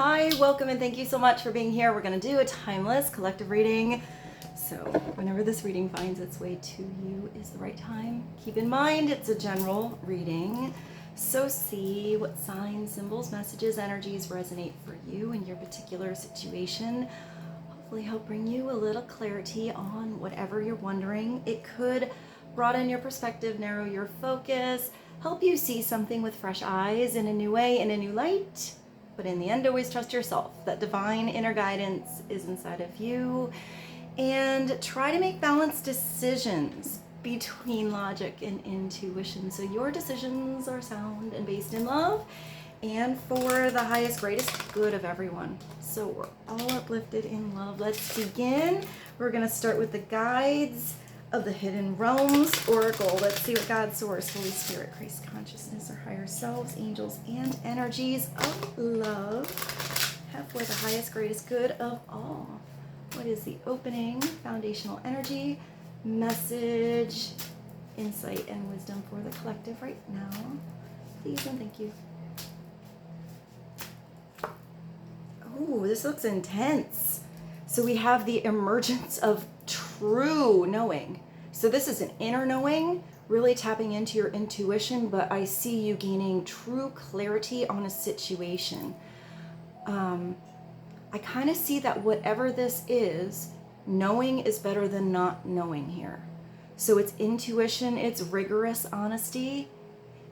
Hi, welcome and thank you so much for being here. We're going to do a timeless collective reading. So whenever this reading finds its way to you is the right time. Keep in mind it's a general reading. So see what signs, symbols, messages, energies resonate for you in your particular situation. Hopefully help bring you a little clarity on whatever you're wondering. It could broaden your perspective, narrow your focus, help you see something with fresh eyes in a new way, in a new light. But in the end, always trust yourself. That divine inner guidance is inside of you. And try to make balanced decisions between logic and intuition. So your decisions are sound and based in love and for the highest, greatest good of everyone. So we're all uplifted in love. Let's begin. We're going to start with the guides of the Hidden Realms Oracle. Let's see what God, Source, Holy Spirit, Christ Consciousness, our higher selves, angels, and energies of love have for the highest, greatest good of all. What is the opening, foundational energy, message, insight, and wisdom for the collective right now? Please and thank you. Oh, this looks intense. So we have the emergence of true knowing. So this is an inner knowing, really tapping into your intuition, but I see you gaining true clarity on a situation. I kind of see that whatever this is, knowing is better than not knowing here. So it's intuition, it's rigorous honesty,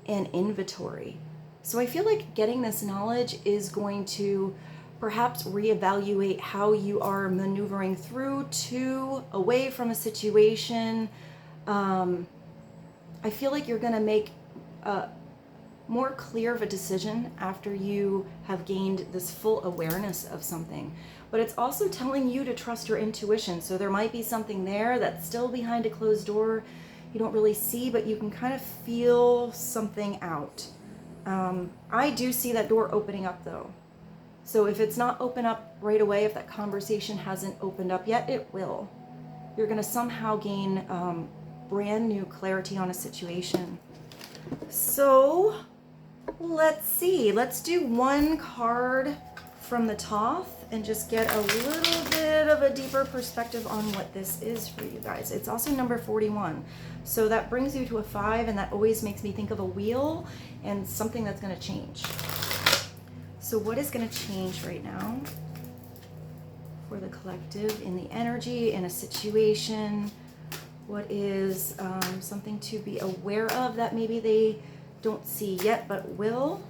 and inventory. So I feel like getting this knowledge is going to perhaps reevaluate how you are maneuvering through to, away from a situation. I feel like you're going to make more clear of a decision after you have gained this full awareness of something. But it's also telling you to trust your intuition. So there might be something there that's still behind a closed door you don't really see, but you can kind of feel something out. I do see that door opening up though. So if it's not open up right away, if that conversation hasn't opened up yet, it will. You're going to somehow gain brand new clarity on a situation. So let's see. Let's do one card from the Thoth and just get a little bit of a deeper perspective on what this is for you guys. It's also number 41. So that brings you to a 5, and that always makes me think of a wheel and something that's going to change. So what is going to change right now for the collective in the energy, in a situation? What is something to be aware of that maybe they don't see yet but will?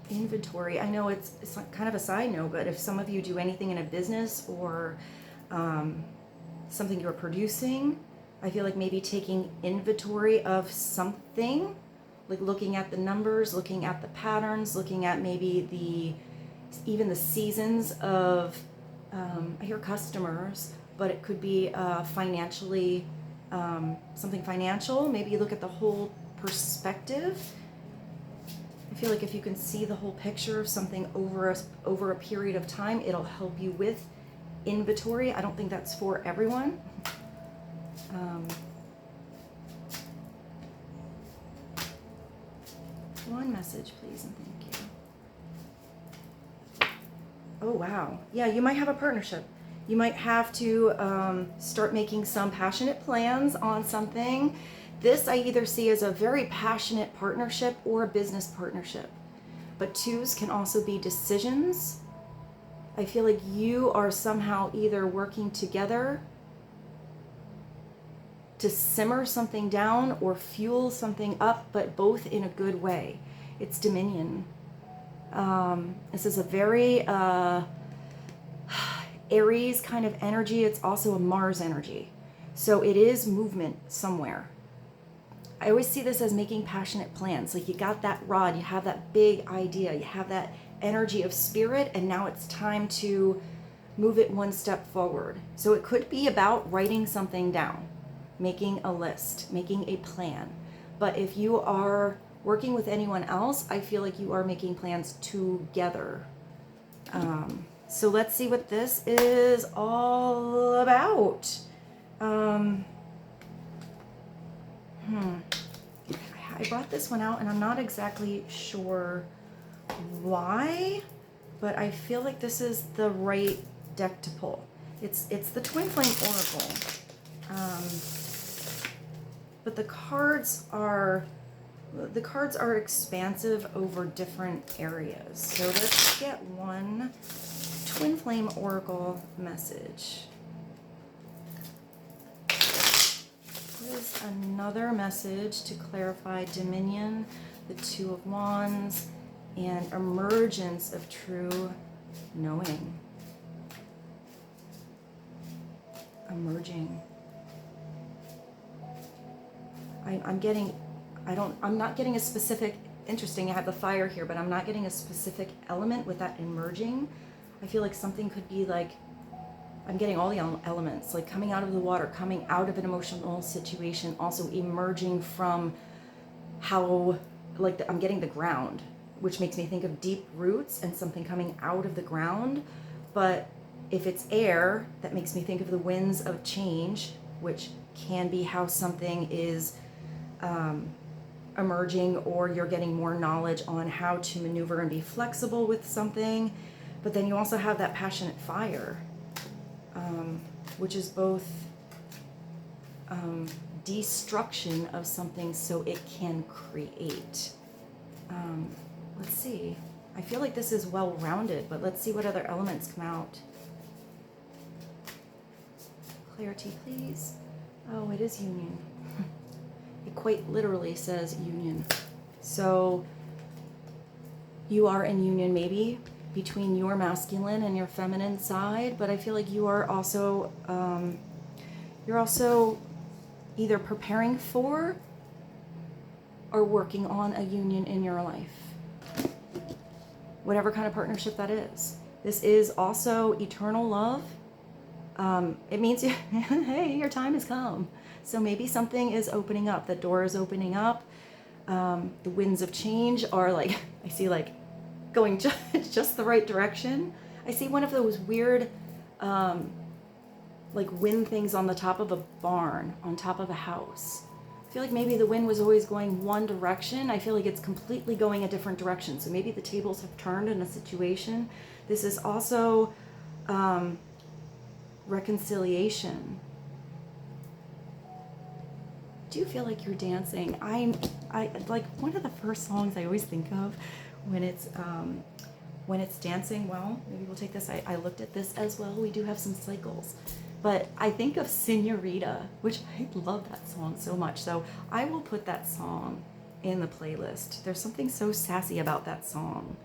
Inventory. I know it's kind of a side note, but if some of you do anything in a business or something you're producing, I feel like maybe taking inventory of something, like looking at the numbers, looking at the patterns, looking at maybe even the seasons of, I hear customers, but it could be financially, something financial. Maybe you look at the whole perspective. I feel like if you can see the whole picture of something over a period of time, it'll help you with inventory. I don't think that's for everyone. One message, please, and thank you. Oh, wow. Yeah, you might have a partnership. You might have to start making some passionate plans on something. This I either see as a very passionate partnership or a business partnership. But twos can also be decisions. I feel like you are somehow either working together to simmer something down or fuel something up, but both in a good way. It's dominion. This is a very Aries kind of energy. It's also a Mars energy. So it is movement somewhere. I always see this as making passionate plans. Like you got that rod, you have that big idea, you have that energy of spirit, and now it's time to move it one step forward. So it could be about writing something down, making a list, making a plan. But if you are working with anyone else, I feel like you are making plans together. So let's see what this is all about. I brought this one out and I'm not exactly sure why, but I feel like this is the right deck to pull. It's the Twin Flame Oracle. But the cards are expansive over different areas. So let's get one Twin Flame Oracle message. Here's another message to clarify Dominion, the Two of Wands, and emergence of true knowing. Emerging. I'm not getting a specific, interesting, I have the fire here, but I'm not getting a specific element with that emerging. I feel like something could be like, I'm getting all the elements, like coming out of the water, coming out of an emotional situation, also emerging from how, like I'm getting the ground, which makes me think of deep roots and something coming out of the ground. But if it's air, that makes me think of the winds of change, which can be how something is emerging, or you're getting more knowledge on how to maneuver and be flexible with something. But then you also have that passionate fire, which is both destruction of something so it can create. Let's see. I feel like this is well-rounded, but let's see what other elements come out. Clarity, please. Oh, it is union. It quite literally says union. So you are in union maybe between your masculine and your feminine side, but I feel like you are also either preparing for or working on a union in your life. Whatever kind of partnership that is. This is also eternal love. It means, hey, your time has come. So maybe something is opening up. The door is opening up. The winds of change are like, I see like going just the right direction. I see one of those weird, like wind things on the top of a barn, on top of a house. I feel like maybe the wind was always going one direction. I feel like it's completely going a different direction. So maybe the tables have turned in a situation. This is also reconciliation. Do you feel like you're dancing? I like one of the first songs I always think of when it's dancing. Well, maybe we'll take this. I looked at this as well. We do have some cycles. But I think of SEÑORITA, which I love that song so much. So I will put that song in the playlist. There's something so sassy about that song.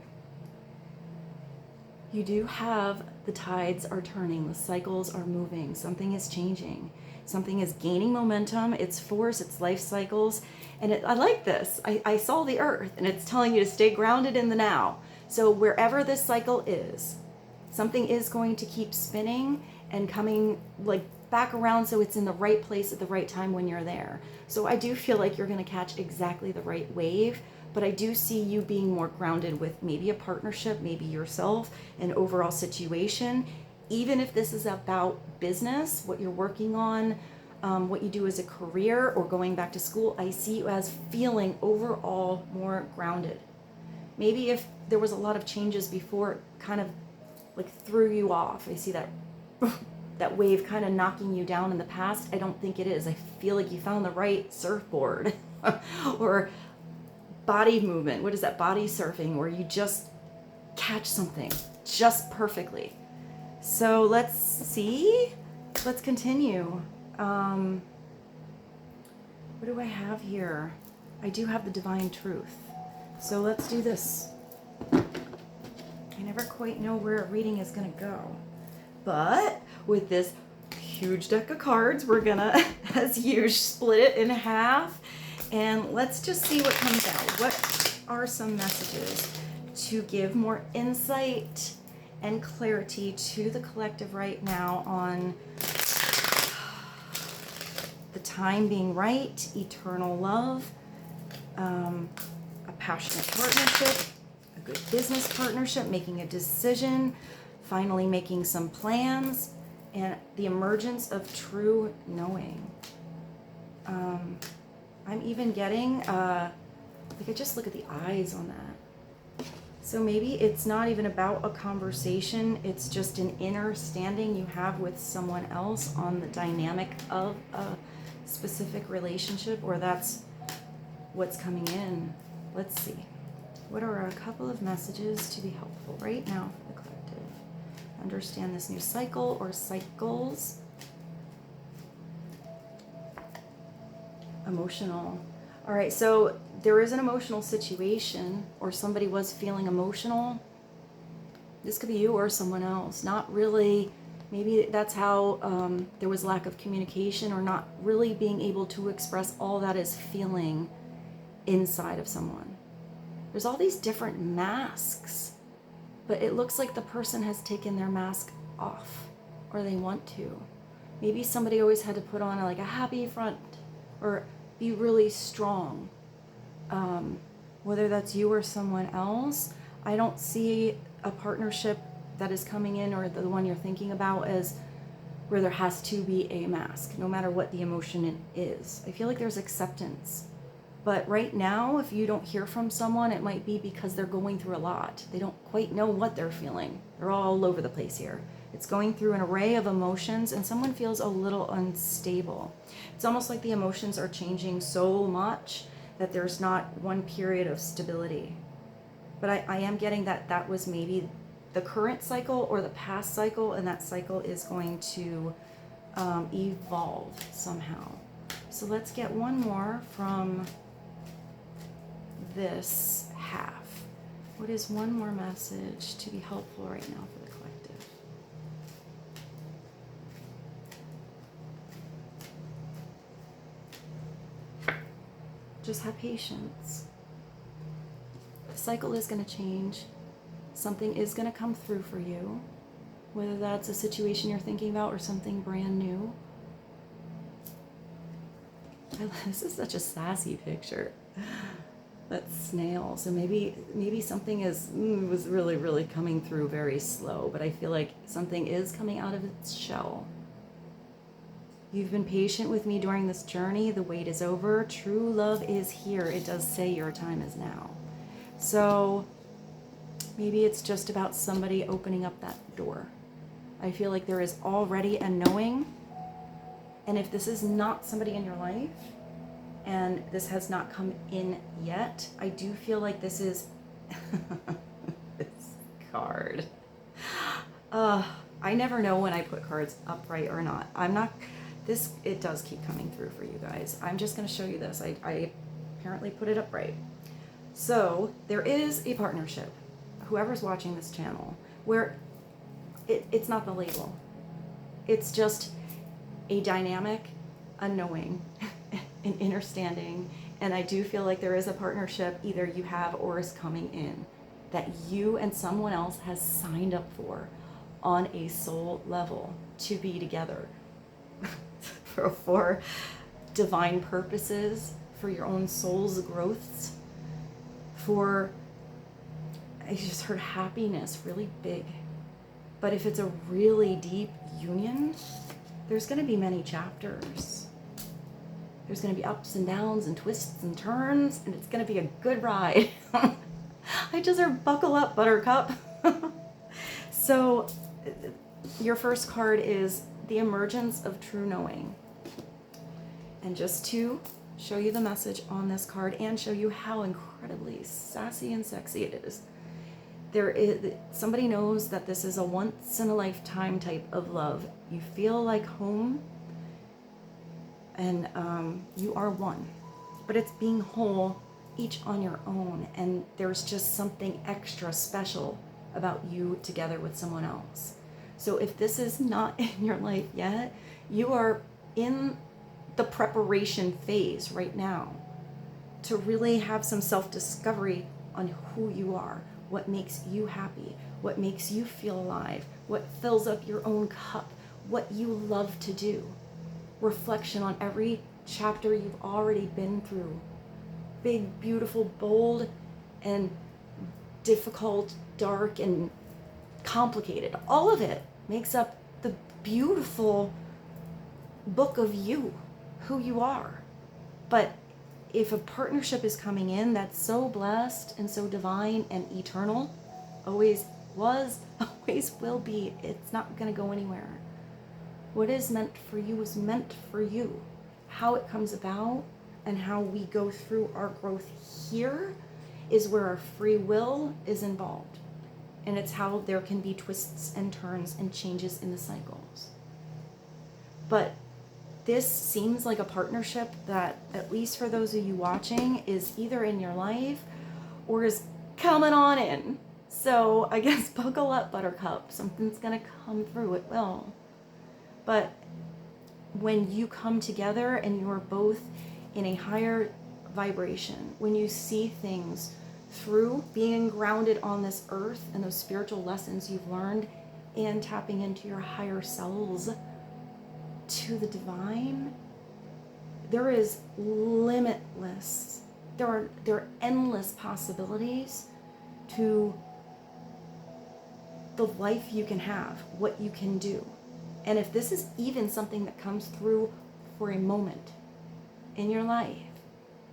You do have the tides are turning, the cycles are moving, something is changing, something is gaining momentum, its force, its life cycles. And I like this. I saw the earth and it's telling you to stay grounded in the now. So wherever this cycle is, something is going to keep spinning and coming like back around, so it's in the right place at the right time when you're there. So I do feel like you're going to catch exactly the right wave, but I do see you being more grounded with maybe a partnership, maybe yourself, an overall situation. Even if this is about business, what you're working on, what you do as a career or going back to school, I see you as feeling overall more grounded. Maybe if there was a lot of changes before, it kind of like threw you off. I see that that wave kind of knocking you down in the past. I don't think it is. I feel like you found the right surfboard or body movement. What is that? Body surfing, where you just catch something just perfectly. So let's see. Let's continue. What do I have here? I do have the divine truth. So let's do this. I never quite know where a reading is going to go. But with this huge deck of cards, we're gonna, as usual, split it in half. And let's just see what comes out. What are some messages to give more insight and clarity to the collective right now on the time being right, eternal love, a passionate partnership, a good business partnership, making a decision, finally making some plans, and the emergence of true knowing. I'm even getting Like, I just look at the eyes on that. So maybe it's not even about a conversation. It's just an inner standing you have with someone else on the dynamic of a specific relationship, or that's what's coming in. Let's see. What are a couple of messages to be helpful right now for the collective? Understand this new cycle or cycles. Emotional. All right, so there is an emotional situation, or somebody was feeling emotional. This could be you or someone else. Not really. Maybe that's how there was lack of communication, or not really being able to express all that is feeling inside of someone. There's all these different masks, but it looks like the person has taken their mask off, or they want to. Maybe somebody always had to put on like a happy front, or be really strong. Whether that's you or someone else, I don't see a partnership that is coming in, or the one you're thinking about, as where there has to be a mask, no matter what the emotion is. I feel like there's acceptance. But right now, if you don't hear from someone, it might be because they're going through a lot. They don't quite know what they're feeling. They're all over the place here. It's going through an array of emotions, and someone feels a little unstable. It's almost like the emotions are changing so much that there's not one period of stability. But I am getting that that was maybe the current cycle or the past cycle, and that cycle is going to evolve somehow. So let's get one more from this half. What is one more message to be helpful right now for the collective? Just have patience. The cycle is going to change. Something is going to come through for you, whether that's a situation you're thinking about or something brand new. This is such a sassy picture. That's snail. So maybe something was really coming through very slow, but I feel like something is coming out of its shell. You've been patient with me during this journey. The wait is over. True love is here. It does say your time is now. So maybe it's just about somebody opening up that door. I feel like there is already a knowing. And if this is not somebody in your life, and this has not come in yet, I do feel like this is this card. I never know when I put cards upright or not. It does keep coming through for you guys. I'm just going to show you this. I apparently put it upright. So there is a partnership, whoever's watching this channel, where it's not the label. It's just a dynamic, a knowing, an understanding. And I do feel like there is a partnership either you have or is coming in that you and someone else has signed up for on a soul level to be together for divine purposes, for your own soul's growths, for, I just heard happiness really big. But if it's a really deep union, there's going to be many chapters. There's going to be ups and downs and twists and turns, and it's going to be a good ride. I just heard buckle up, buttercup. So your first card is the emergence of true knowing. And just to show you the message on this card and show you how incredibly sassy and sexy it is, somebody knows that this is a once in a lifetime type of love. You feel like home, and you are one, but it's being whole, each on your own, and there's just something extra special about you together with someone else. So if this is not in your life yet, you are in the preparation phase right now to really have some self-discovery on who you are, what makes you happy, what makes you feel alive, what fills up your own cup, what you love to do. Reflection on every chapter you've already been through. Big, beautiful, bold, and difficult, dark, and complicated. All of it makes up the beautiful book of you, who you are. But if a partnership is coming in that's so blessed and so divine and eternal, always was, always will be, it's not going to go anywhere. What is meant for you is meant for you. How it comes about and how we go through our growth here is where our free will is involved. And it's how there can be twists and turns and changes in the cycles. But this seems like a partnership that, at least for those of you watching, is either in your life or is coming on in. So I guess buckle up, Buttercup. Something's going to come through. It will. But when you come together and you're both in a higher vibration, when you see things through being grounded on this earth and those spiritual lessons you've learned and tapping into your higher selves to the divine, there is limitless, there are endless possibilities to the life you can have, what you can do. And if this is even something that comes through for a moment in your life,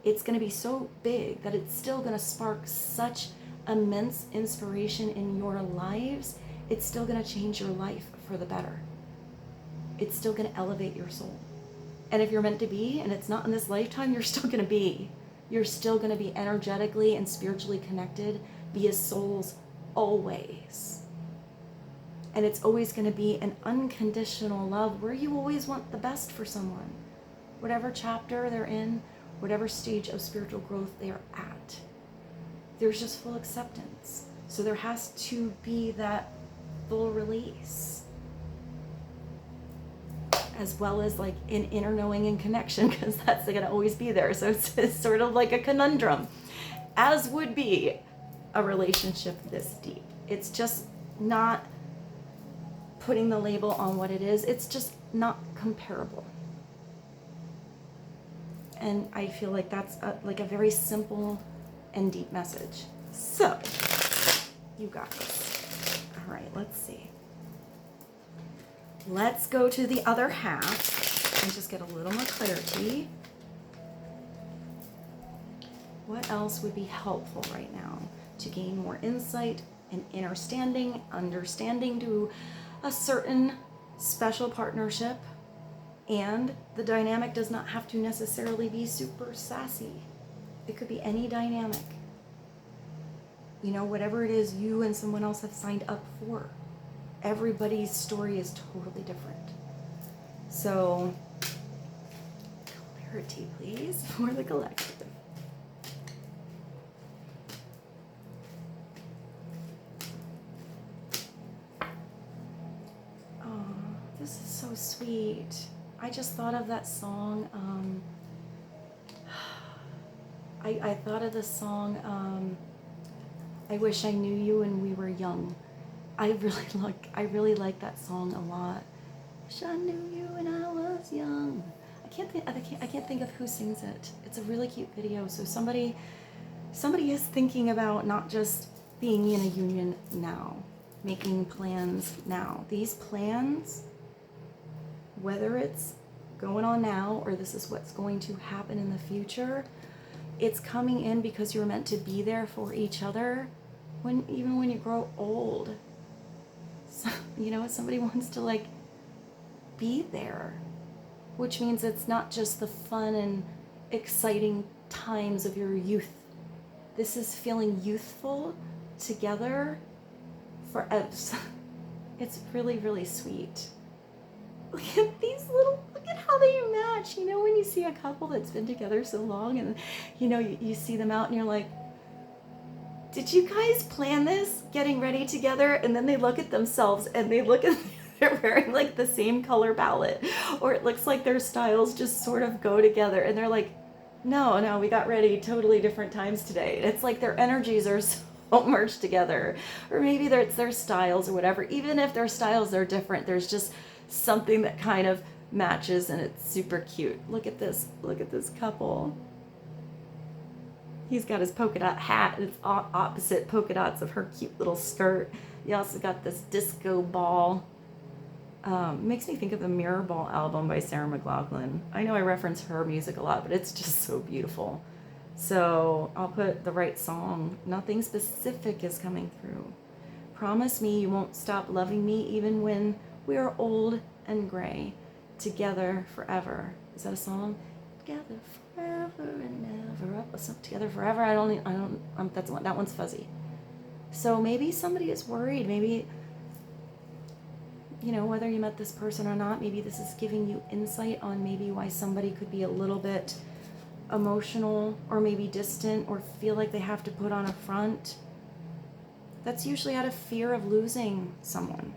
it's going to be so big that it's still going to spark such immense inspiration in your lives. It's still going to change your life for the better. It's still going to elevate your soul. And if you're meant to be, and it's not in this lifetime, you're still going to be. You're still going to be energetically and spiritually connected via souls always. And it's always going to be an unconditional love where you always want the best for someone. Whatever chapter they're in, whatever stage of spiritual growth they are at, there's just full acceptance. So there has to be that full release, as well as like an inner knowing and connection, because that's going to always be there. So it's sort of like a conundrum, as would be a relationship this deep. It's just not putting the label on what it is. It's just not comparable. And I feel like that's like a very simple and deep message. So, you got this. All right, let's see. Let's go to the other half and just get a little more clarity. What else would be helpful right now to gain more insight and understanding to a certain special partnership? And the dynamic does not have to necessarily be super sassy. It could be any dynamic. You know, whatever it is you and someone else have signed up for. Everybody's story is totally different. So, clarity, please, for the collective. Oh, this is so sweet. I just thought of that song. I thought of the song, I Wish I Knew You When We Were Young. I really like that song a lot. Wish I knew you when I was young. I can't think of who sings it. It's a really cute video. So somebody is thinking about not just being in a union now, making plans now. These plans, whether it's going on now or this is what's going to happen in the future, it's coming in because you're meant to be there for each other even when you grow old. So, you know, somebody wants to like be there, which means it's not just the fun and exciting times of your youth. This is feeling youthful together forever. It's really, really sweet. Look at how they match. You know, when you see a couple that's been together so long and, you know, you see them out and you're like, did you guys plan this getting ready together? And then they look at themselves and they're wearing like the same color palette, or it looks like their styles just sort of go together and they're like, no, we got ready totally different times today. It's like their energies are so merged together, or maybe it's their styles or whatever. Even if their styles are different, there's just something that kind of matches and it's super cute. Look at this couple. He's got his polka dot hat and it's opposite polka dots of her cute little skirt. You also got this disco ball. Makes me think of the Mirror Ball album by Sarah McLachlan. I know I reference her music a lot, but it's just so beautiful. So I'll put the right song. Nothing specific is coming through. Promise me you won't stop loving me even when we are old and gray. Together forever. Is that a song? Together forever and never up. Together forever. That one's fuzzy. So maybe somebody is worried. Maybe, you know, whether you met this person or not, maybe this is giving you insight on maybe why somebody could be a little bit emotional or maybe distant or feel like they have to put on a front. That's usually out of fear of losing someone.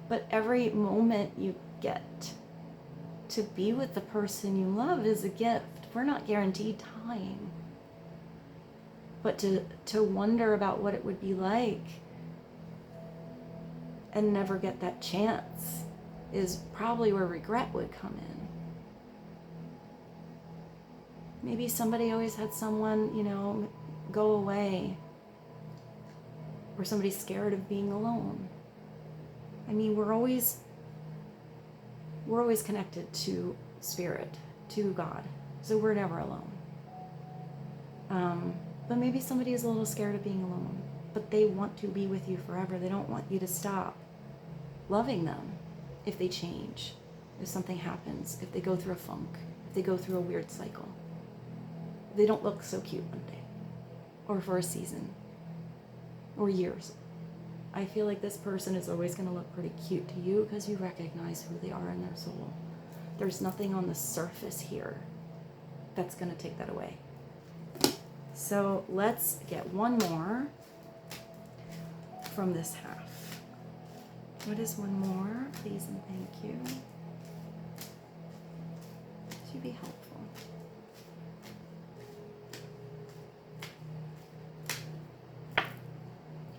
But every moment you get to be with the person you love is a gift. We're not guaranteed time. But to wonder about what it would be like and never get that chance is probably where regret would come in. Maybe somebody always had someone, you know, go away, or somebody's scared of being alone. I mean, we're always connected to spirit, to God, so we're never alone. But maybe somebody is a little scared of being alone, but they want to be with you forever. They don't want you to stop loving them if they change, if something happens, if they go through a funk, if they go through a weird cycle. They don't look so cute one day, or for a season, or years. I feel like this person is always going to look pretty cute to you because you recognize who they are in their soul. There's nothing on the surface here that's going to take that away. So let's get one more from this half. What is one more? Please and thank you. Should be helpful.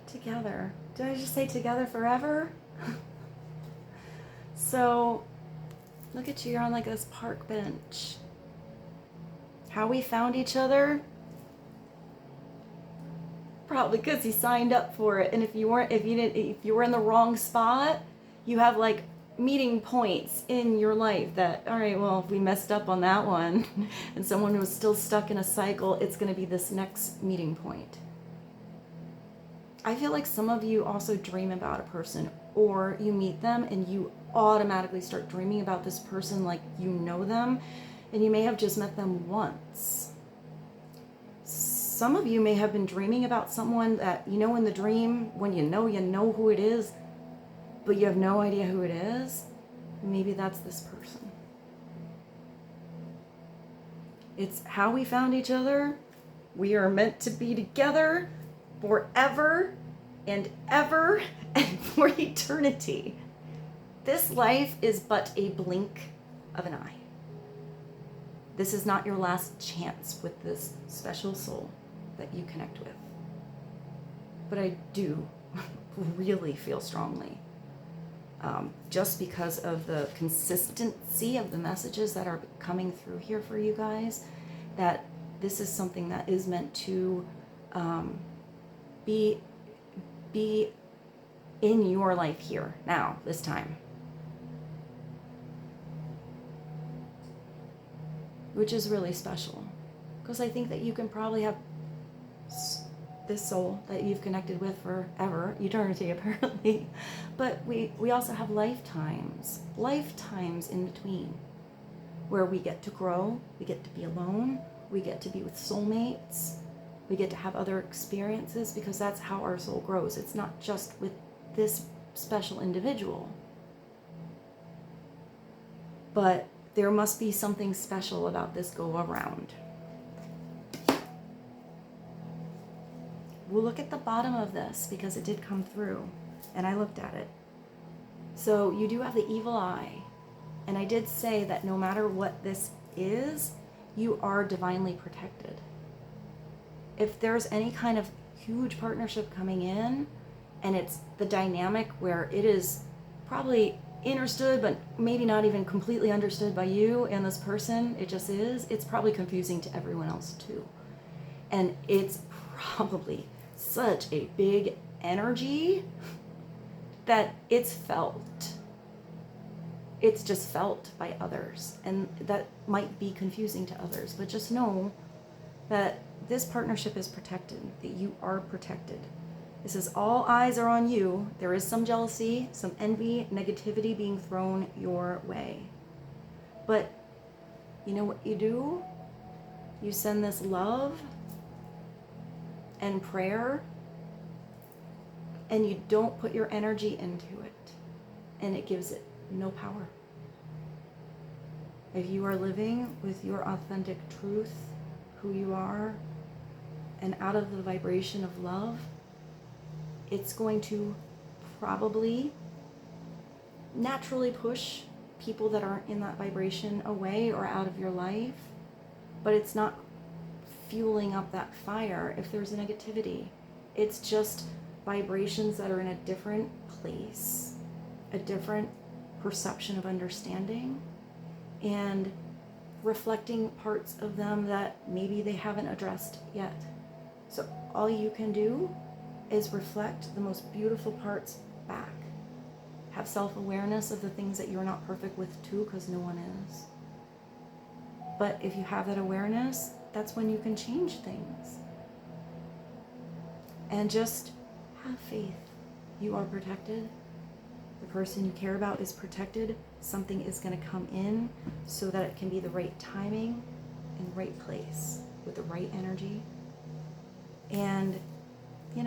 Together. Did I just say together forever? So, look at you, you're on like this park bench. How we found each other? Probably because you signed up for it. And if you were in the wrong spot, you have like meeting points in your life that, all right, well, if we messed up on that one and someone who was still stuck in a cycle, it's going to be this next meeting point. I feel like some of you also dream about a person, or you meet them and you automatically start dreaming about this person like you know them, and you may have just met them once. Some of you may have been dreaming about someone that you know in the dream, when you know who it is, but you have no idea who it is. Maybe that's this person. It's how we found each other. We are meant to be together forever and ever and for eternity. This life is but a blink of an eye. This is not your last chance with this special soul that you connect with. But I do really feel strongly, just because of the consistency of the messages that are coming through here for you guys, that this is something that is meant to be in your life here, now, this time. Which is really special, because I think that you can probably have this soul that you've connected with forever, eternity apparently, but we also have lifetimes in between, where we get to grow, we get to be alone, we get to be with soulmates, we get to have other experiences, because that's how our soul grows. It's not just with this special individual, but there must be something special about this go around. We'll look at the bottom of this because it did come through and I looked at it. So you do have the evil eye, and I did say that no matter what this is, you are divinely protected. If there's any kind of huge partnership coming in, and it's the dynamic where it is probably understood, but maybe not even completely understood by you and this person, it just is, it's probably confusing to everyone else too. And it's probably such a big energy that it's felt. It's just felt by others, and that might be confusing to others, but just know that this partnership is protected, that you are protected. This is all eyes are on you. There is some jealousy, some envy, negativity being thrown your way. But you know what you do? You send this love and prayer, and you don't put your energy into it, and it gives it no power. If you are living with your authentic truth, who you are, and out of the vibration of love, it's going to probably naturally push people that aren't in that vibration away or out of your life, but it's not fueling up that fire if there's a negativity. It's just vibrations that are in a different place, a different perception of understanding, and reflecting parts of them that maybe they haven't addressed yet. So all you can do is reflect the most beautiful parts back. Have self-awareness of the things that you're not perfect with too, because no one is. But if you have that awareness, that's when you can change things. And just have faith. You are protected. The person you care about is protected. Something is going to come in so that it can be the right timing and right place with the right energy. And you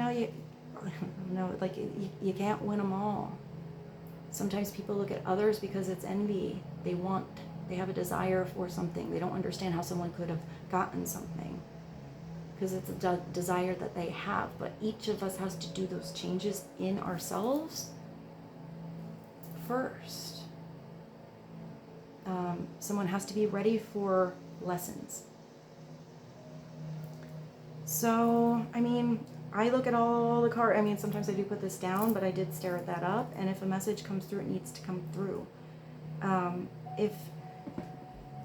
can't win them all. Sometimes people look at others because it's envy. They have a desire for something. They don't understand how someone could have gotten something because it's a desire that they have. But each of us has to do those changes in ourselves first. Someone has to be ready for lessons. So, I look at all the cards. Sometimes I do put this down, but I did stare at that up. And if a message comes through, it needs to come through. If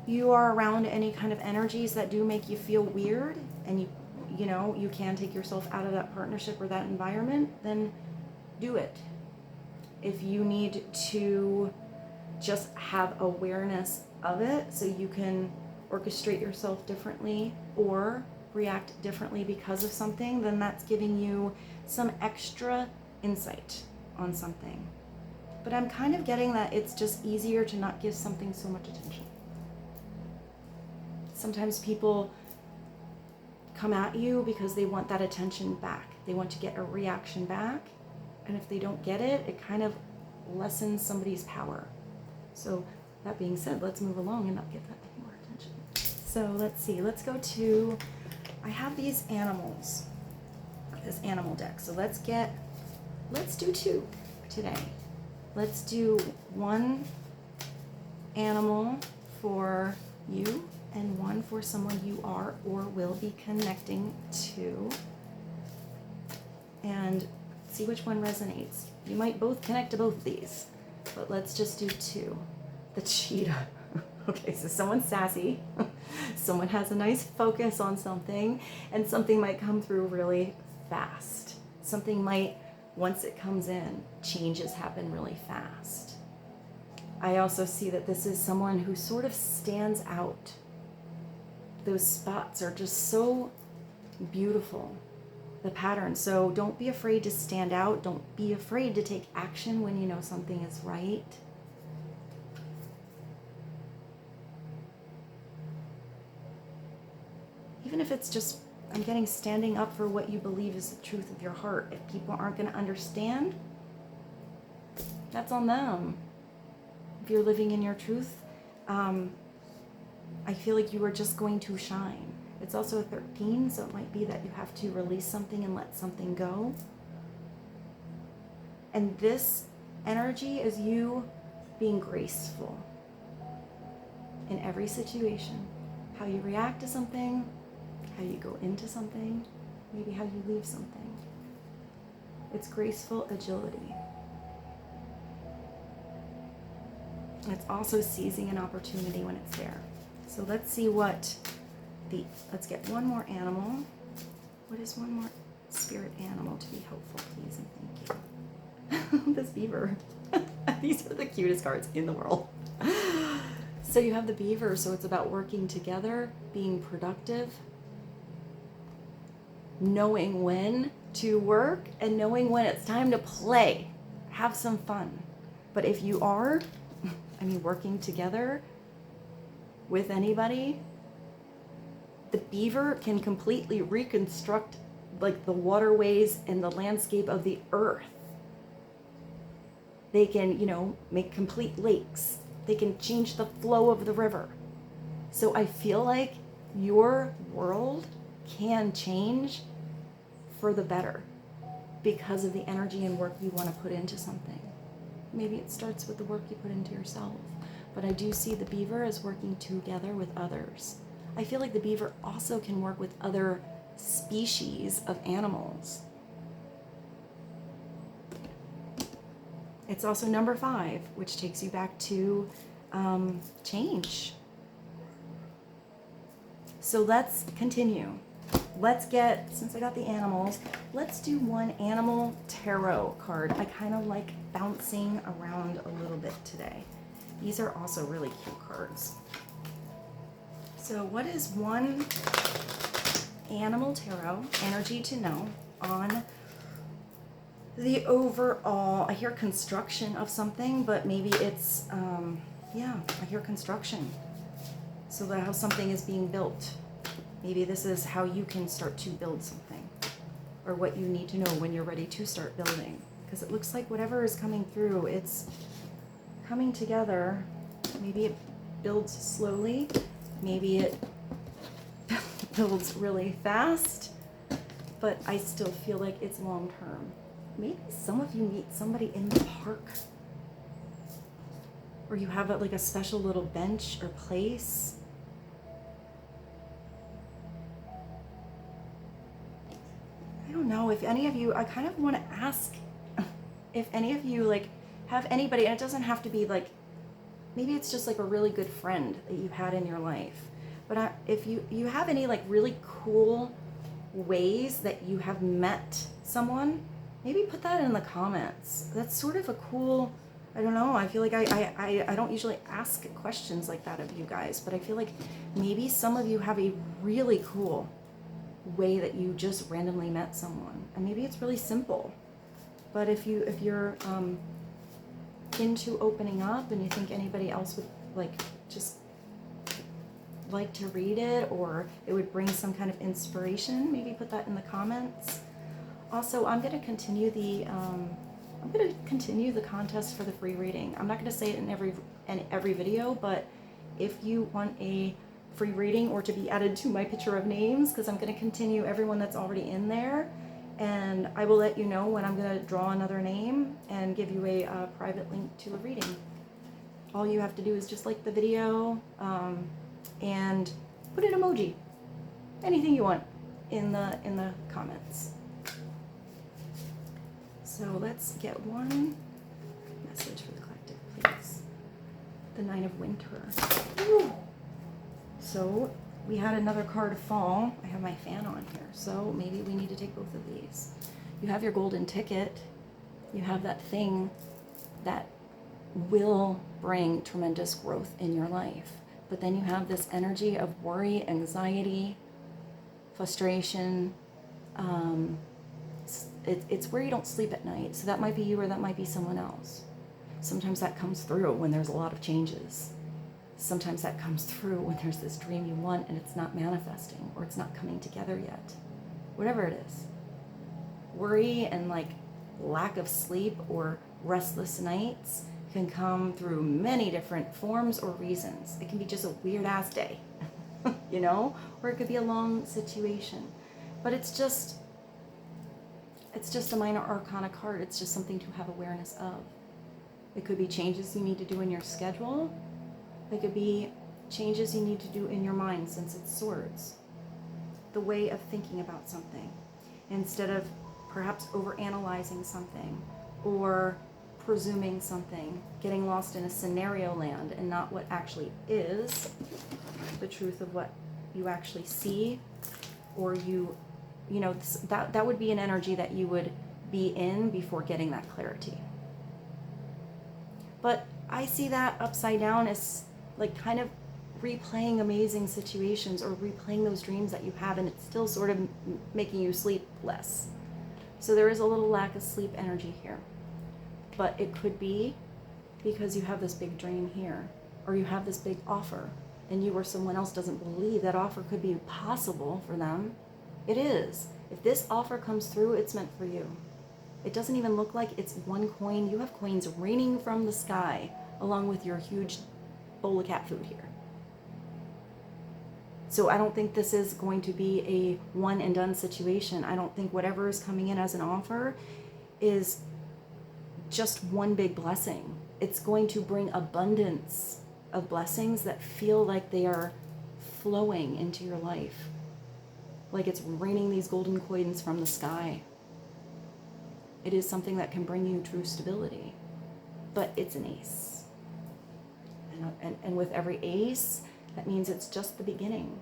you are around any kind of energies that do make you feel weird, and you can take yourself out of that partnership or that environment, then do it. If you need to just have awareness of it so you can orchestrate yourself differently or react differently because of something, then that's giving you some extra insight on something. But I'm kind of getting that it's just easier to not give something so much attention. Sometimes people come at you because they want that attention back. They want to get a reaction back. And if they don't get it, it kind of lessens somebody's power. So that being said, let's move along and not give that any more attention. So let's see, let's go to, I have these animals, this animal deck. So let's do two today. Let's do one animal for you and one for someone you are or will be connecting to. And see which one resonates. You might both connect to both of these, but let's just do two. The cheetah. Okay, so someone's sassy. Someone has a nice focus on something, and something might come through really fast. Something might, once it comes in, changes happen really fast. I also see that this is someone who sort of stands out. Those spots are just so beautiful. The pattern. So don't be afraid to stand out. Don't be afraid to take action when you know something is right. Even if it's just, I'm getting standing up for what you believe is the truth of your heart. If people aren't going to understand, that's on them. If you're living in your truth, I feel like you are just going to shine. It's also a 13, so it might be that you have to release something and let something go. And this energy is you being graceful in every situation. How you react to something, how you go into something, maybe how you leave something. It's graceful agility. It's also seizing an opportunity when it's there. So let's see let's get one more animal. What is one more spirit animal to be helpful, please and thank you? This beaver. These are the cutest cards in the world. So you have the beaver, so it's about working together, being productive, knowing when to work and knowing when it's time to play. Have some fun. But if you are, working together with anybody, the beaver can completely reconstruct like the waterways and the landscape of the earth. They can, make complete lakes. They can change the flow of the river. So I feel like your world can change for the better because of the energy and work you want to put into something. Maybe it starts with the work you put into yourself. But I do see the beaver as working together with others. I feel like the beaver also can work with other species of animals. It's also number 5, which takes you back to change. So let's continue. Let's get, since I got the animals, let's do one animal tarot card. I kind of like bouncing around a little bit today. These are also really cute cards. So what is one animal tarot energy to know on the overall, I hear construction of something, but maybe it's, I hear construction. So that how something is being built. Maybe this is how you can start to build something, or what you need to know when you're ready to start building. Because it looks like whatever is coming through, it's coming together. Maybe it builds slowly. Maybe it builds really fast, but I still feel like it's long term. Maybe some of you meet somebody in the park, or you have like a special little bench or place. I don't know if any of you, I kind of want to ask if any of you like have anybody, and it doesn't have to be like, maybe it's just like a really good friend that you've had in your life. But if you have any like really cool ways that you have met someone, maybe put that in the comments. That's sort of a cool, I don't know, I feel like I don't usually ask questions like that of you guys, but I feel like maybe some of you have a really cool way that you just randomly met someone. And maybe it's really simple. But if you're into opening up and you think anybody else would like just like to read it, or it would bring some kind of inspiration, maybe put that in the comments. Also, I'm going to continue the contest for the free reading. I'm not going to say it in every video, but if you want a free reading or to be added to my picture of names, because I'm going to continue everyone that's already in there, and I will let you know when I'm going to draw another name and give you a private link to a reading. All you have to do is just like the video and put an emoji, anything you want in the comments. So let's get one message for the collective, please. The Nine of Winter. Ooh. So we had another card of fall. I have my fan on here, so maybe we need to take both of these. You have your golden ticket. You have that thing that will bring tremendous growth in your life. But then you have this energy of worry, anxiety, frustration. It's where you don't sleep at night. So that might be you, or that might be someone else. Sometimes that comes through when there's a lot of changes. Sometimes that comes through when there's this dream you want and it's not manifesting, or it's not coming together yet. Whatever it is. Worry and like lack of sleep or restless nights can come through many different forms or reasons. It can be just a weird ass day, you know, or it could be a long situation. But it's just a minor arcana card. It's just something to have awareness of. It could be changes you need to do in your schedule. It could be changes you need to do in your mind, since it's swords. The way of thinking about something. Instead of perhaps overanalyzing something or presuming something, getting lost in a scenario land and not what actually is the truth of what you actually see, or you know, that would be an energy that you would be in before getting that clarity. I see that upside down as like kind of replaying amazing situations or replaying those dreams that you have, and it's still sort of making you sleep less. So there is a little lack of sleep energy here. But it could be because you have this big dream here, or you have this big offer, and you or someone else doesn't believe that offer could be possible for them. It is. If this offer comes through, it's meant for you. It doesn't even look like it's one coin. You have coins raining from the sky, along with your huge bowl of cat food here. So I don't think this is going to be a one and done situation. I don't think whatever is coming in as an offer is just one big blessing. It's going to bring abundance of blessings that feel like they are flowing into your life. Like it's raining these golden coins from the sky. It is something that can bring you true stability. But it's an ace. And with every ace, that means it's just the beginning.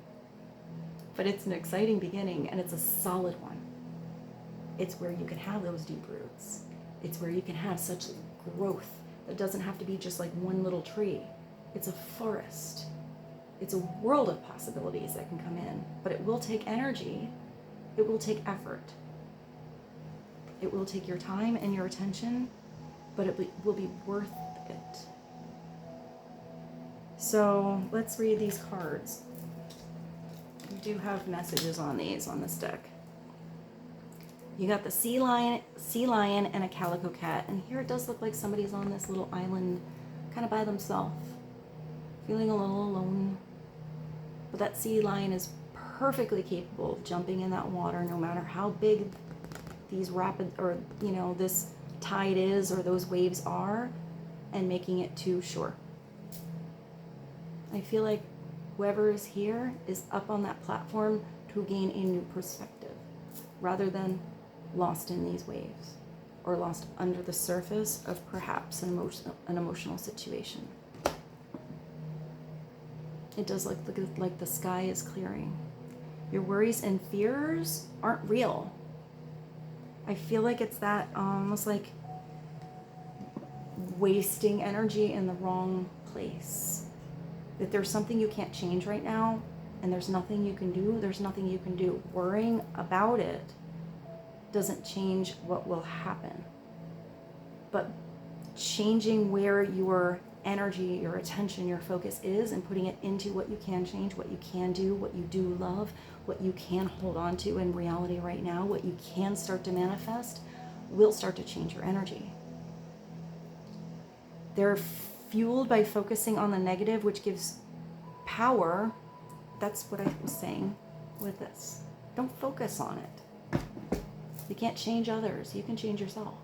But it's an exciting beginning, and it's a solid one. It's where you can have those deep roots. It's where you can have such growth that doesn't have to be just like one little tree. It's a forest. It's a world of possibilities that can come in, but it will take energy. It will take effort. It will take your time and your attention, but it will be worth it. So let's read these cards. We do have messages on these on this deck. You got the sea lion and a calico cat, and here it does look like somebody's on this little island kind of by themselves, feeling a little alone. But that sea lion is perfectly capable of jumping in that water no matter how big these rapid, or this tide is, or those waves are, and making it to shore. I feel like whoever is here is up on that platform to gain a new perspective, rather than lost in these waves, or lost under the surface of perhaps an emotional situation. It does look like the sky is clearing. Your worries and fears aren't real. I feel like it's that almost like wasting energy in the wrong place. That there's something you can't change right now, and there's nothing you can do. There's nothing you can do. Worrying about it doesn't change what will happen. But changing where your energy, your attention, your focus is, and putting it into what you can change, what you can do, what you do love, what you can hold on to in reality right now, what you can start to manifest, will start to change your energy. They're fueled by focusing on the negative, which gives power. That's what I was saying with this. Don't focus on it. You can't change others. You can change yourself.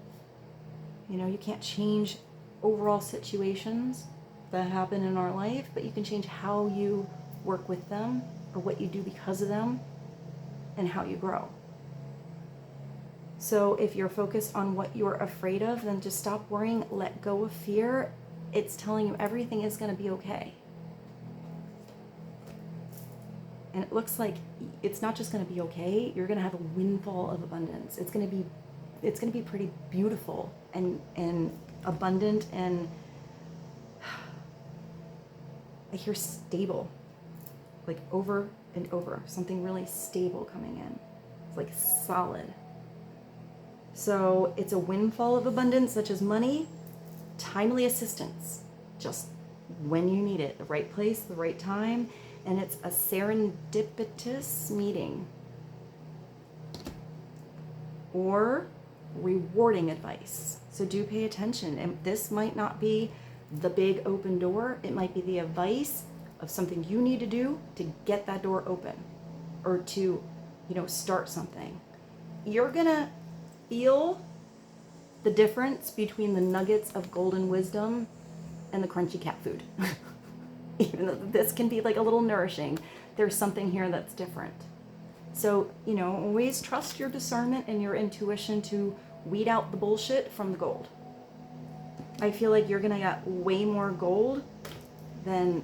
You can't change overall situations that happen in our life, but you can change how you work with them, or what you do because of them, and how you grow. So if you're focused on what you're afraid of, then just stop worrying, let go of fear. It's telling you everything is going to be okay. And it looks like it's not just going to be okay, you're going to have a windfall of abundance. It's going to be pretty beautiful and abundant, and I hear stable, like over and over, something really stable coming in. It's like solid. So it's a windfall of abundance, such as money, timely assistance, just when you need it, the right place, the right time, and it's a serendipitous meeting or rewarding advice. So do pay attention, and this might not be the big open door. It might be the advice of something you need to do to get that door open, or to start something. You're gonna feel the difference between the nuggets of golden wisdom and the crunchy cat food. Even though this can be like a little nourishing, there's something here that's different. So, always trust your discernment and your intuition to weed out the bullshit from the gold. I feel like you're gonna get way more gold than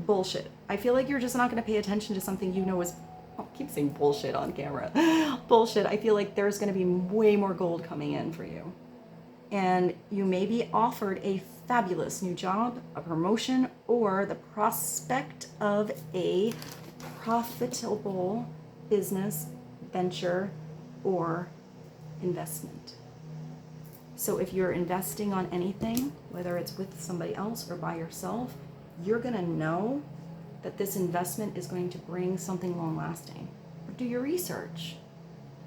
bullshit. I feel like you're just not gonna pay attention to something is, I'll keep saying bullshit on camera. Bullshit. I feel like there's gonna be way more gold coming in for you. And you may be offered a fabulous new job, a promotion, or the prospect of a profitable business venture or investment. So if you're investing on anything, whether it's with somebody else or by yourself, you're going to know that this investment is going to bring something long lasting. Do your research.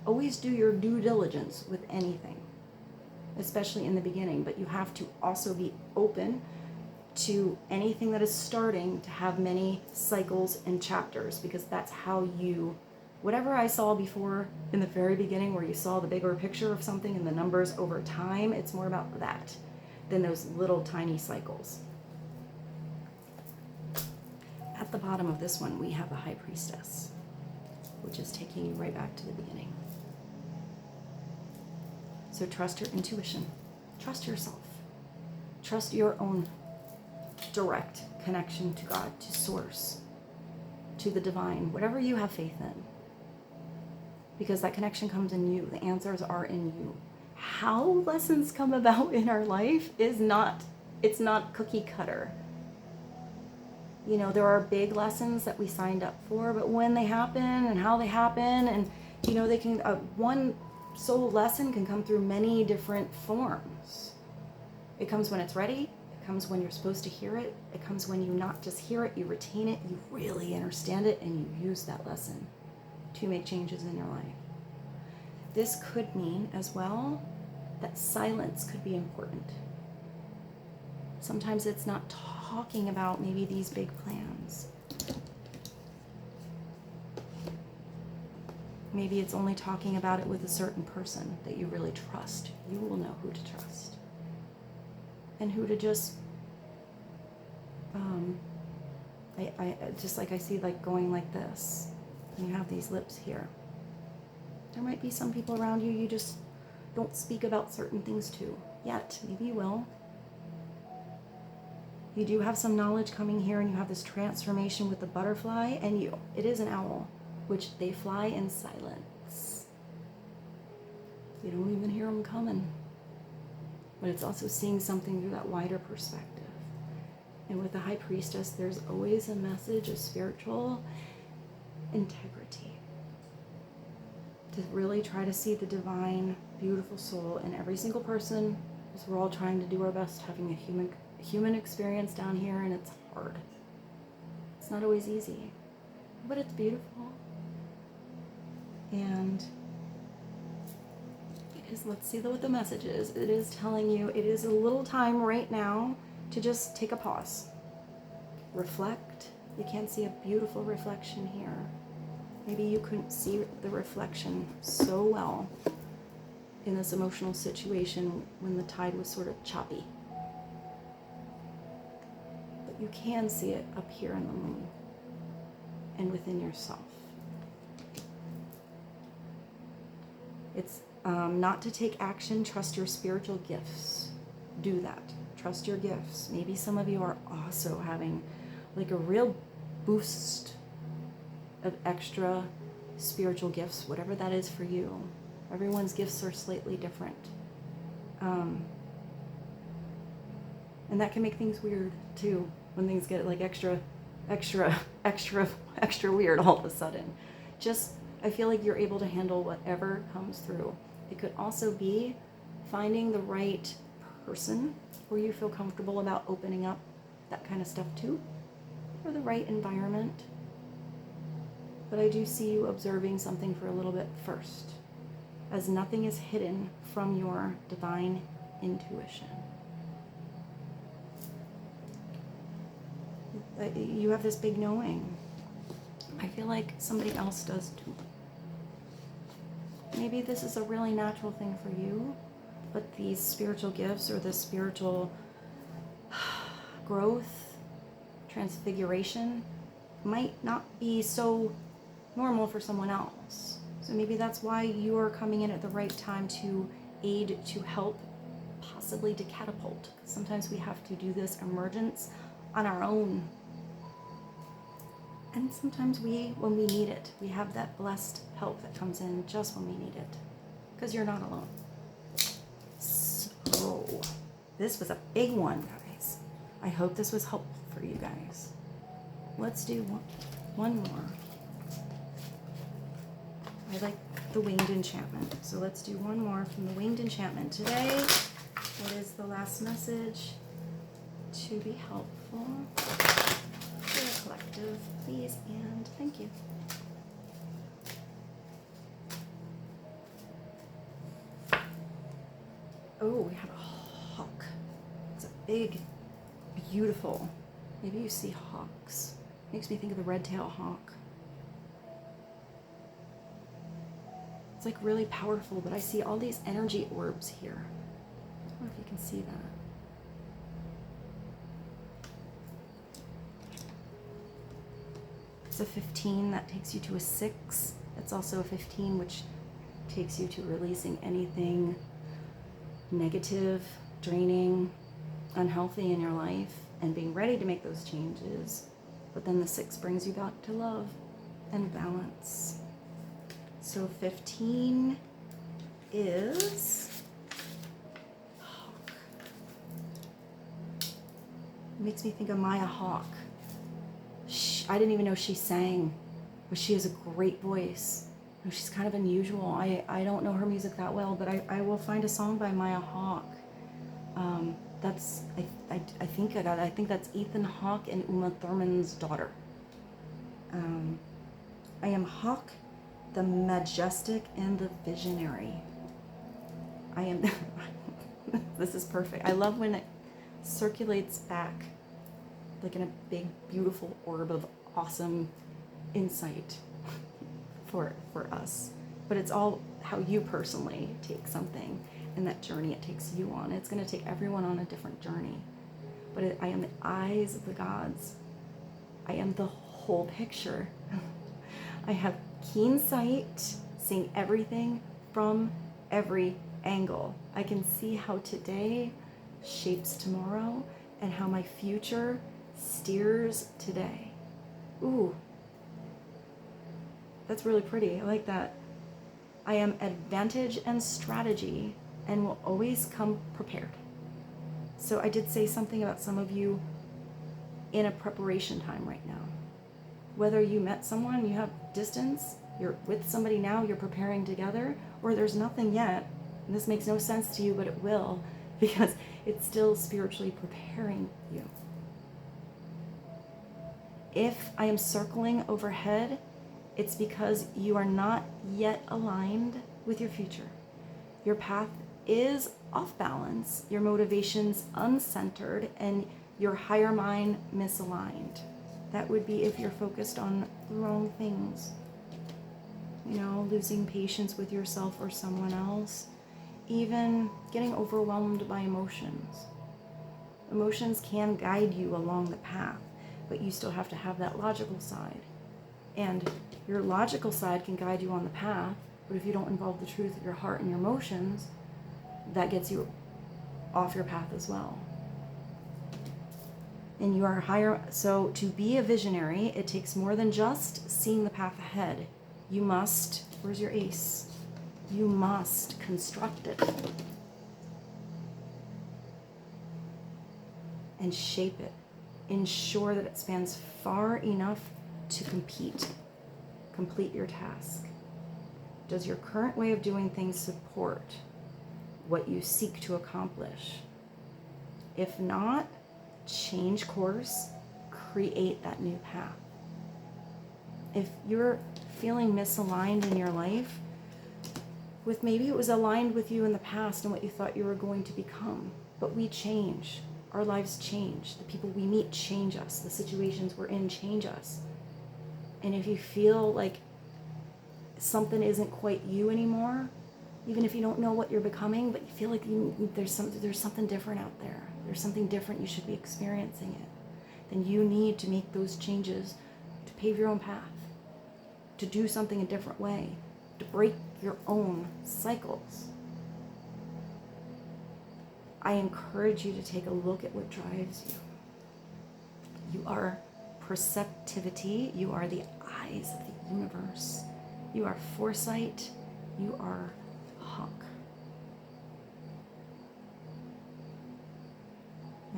Always do your due diligence with anything, especially in the beginning, but you have to also be open to anything that is starting to have many cycles and chapters, because that's how you, whatever I saw before in the very beginning where you saw the bigger picture of something and the numbers over time, it's more about that than those little tiny cycles. At the bottom of this one, we have the High Priestess, which is taking you right back to the beginning. So trust your intuition, trust yourself, trust your own direct connection to God, to Source, to the divine, whatever you have faith in. Because that connection comes in you, the answers are in you. How lessons come about in our life is not, it's not cookie cutter. You know, there are big lessons that we signed up for, but when they happen and how they happen, and you know, they can, one soul lesson can come through many different forms. It comes when it's ready. It comes when you're supposed to hear it. It comes when you not just hear it, you retain it, you really understand it, and you use that lesson to make changes in your life. This could mean as well that silence could be important. Sometimes it's not talking about maybe these big plans. Maybe it's only talking about it with a certain person that you really trust. You will know who to trust. And who to just, I just like I see like going like this. And you have these lips here. There might be some people around you you just don't speak about certain things to yet. Maybe you will. You do have some knowledge coming here, and you have this transformation with the butterfly, and it is an owl, which they fly in silence. You don't even hear them coming. But it's also seeing something through that wider perspective. And with the High Priestess, there's always a message of spiritual integrity. To really try to see the divine, beautiful soul in every single person, because we're all trying to do our best having a human experience down here, and it's hard. It's not always easy, but it's beautiful. And it is, let's see what the message is. It is telling you it is a little time right now to just take a pause. Reflect. You can't see a beautiful reflection here. Maybe you couldn't see the reflection so well in this emotional situation when the tide was sort of choppy. But you can see it up here in the moon and within yourself. It's not to take action, trust your spiritual gifts. Do that. Trust your gifts. Maybe some of you are also having like a real boost of extra spiritual gifts, whatever that is for you. Everyone's gifts are slightly different. And that can make things weird too, when things get like extra weird all of a sudden. Just, I feel like you're able to handle whatever comes through. It could also be finding the right person where you feel comfortable about opening up that kind of stuff too, or the right environment. But I do see you observing something for a little bit first, as nothing is hidden from your divine intuition. You have this big knowing. I feel like somebody else does too. Maybe this is a really natural thing for you, but these spiritual gifts or this spiritual growth, transfiguration, might not be so normal for someone else. So maybe that's why you're coming in at the right time to aid, to help, possibly to catapult. Sometimes we have to do this emergence on our own. And sometimes when we need it, we have that blessed help that comes in just when we need it. Because you're not alone. So Oh, this was a big one, guys. I hope this was helpful for you guys. Let's do one more. I like the Winged Enchantment. So let's do one more from the Winged Enchantment today. What is the last message to be helpful for the collective, please and thank you. Oh, we have a hawk. It's a big, beautiful, maybe you see hawks. Makes me think of the red-tailed hawk. It's like really powerful, but I see all these energy orbs here. I don't know if you can see that. It's a 15, that takes you to a 6. It's also a 15, which takes you to releasing anything negative, draining, unhealthy in your life, and being ready to make those changes. But then the 6 brings you back to love and balance. So 15 is hawk. It makes me think of Maya Hawke. I didn't even know she sang, but she has a great voice. She's kind of unusual. I don't know her music that well, but I will find a song by Maya Hawke. I think that's Ethan Hawke and Uma Thurman's daughter. I am Hawke, the majestic and the visionary. I am. This is perfect. I love when it circulates back, like in a big, beautiful orb of awesome insight for us. But it's all how you personally take something and that journey it takes you on. It's going to take everyone on a different journey. But I am the eyes of the gods. I am the whole picture. I have keen sight, seeing everything from every angle. I can see how today shapes tomorrow and how my future steers today. Ooh, that's really pretty. I like that. I am advantage and strategy and will always come prepared. So I did say something about some of you in a preparation time right now. Whether you met someone, you have distance, you're with somebody now, you're preparing together, or there's nothing yet, and this makes no sense to you, but it will, because it's still spiritually preparing you. If I am circling overhead, it's because you are not yet aligned with your future. Your path is off balance, your motivation's uncentered, and your higher mind misaligned. That would be if you're focused on the wrong things. You know, losing patience with yourself or someone else. Even getting overwhelmed by emotions. Emotions can guide you along the path, but you still have to have that logical side. And your logical side can guide you on the path, but if you don't involve the truth of your heart and your emotions, that gets you off your path as well. And you are higher. So to be a visionary, it takes more than just seeing the path ahead. You must, where's your ace? You must construct it and shape it. Ensure that it spans far enough to complete your task. Does your current way of doing things support what you seek to accomplish? If not, change course, create that new path. If you're feeling misaligned in your life, with maybe it was aligned with you in the past and what you thought you were going to become, but we change. Our lives change. The people we meet change us. The situations we're in change us. And if you feel like something isn't quite you anymore, even if you don't know what you're becoming, but you feel like there's something different out there. There's something different, you should be experiencing it. Then you need to make those changes to pave your own path, to do something a different way, to break your own cycles. I encourage you to take a look at what drives you. You are perceptivity. You are the eyes of the universe. You are foresight. You are Hawke.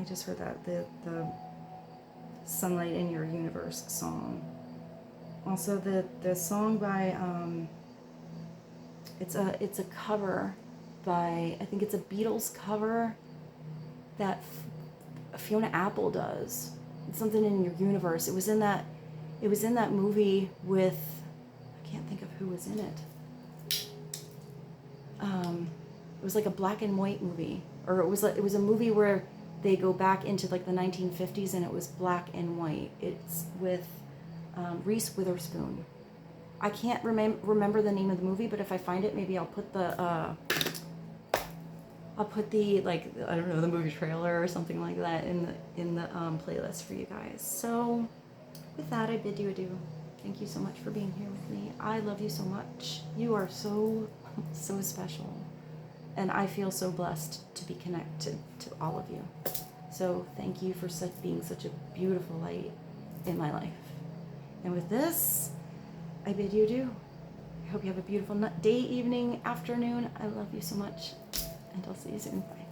I just heard that, the Sunlight in Your Universe song. Also the song by, it's a cover by, I think it's a Beatles cover that Fiona Apple does. It's Something in Your Universe. It was in that movie with, I can't think of who was in it. It was like a black and white movie, or it was a movie where they go back into like the 1950s and it was black and white. It's with Reese Witherspoon. I can't remember the name of the movie, but if I find it, maybe I'll put the like, I don't know, the movie trailer or something like that in the playlist for you guys. So with that, I bid you adieu. Thank you so much for being here with me. I love you so much. You are so special. And I feel so blessed to be connected to all of you. So thank you for being such a beautiful light in my life. And with this, I bid you adieu. I hope you have a beautiful day, evening, afternoon. I love you so much. And I'll see you soon. Bye.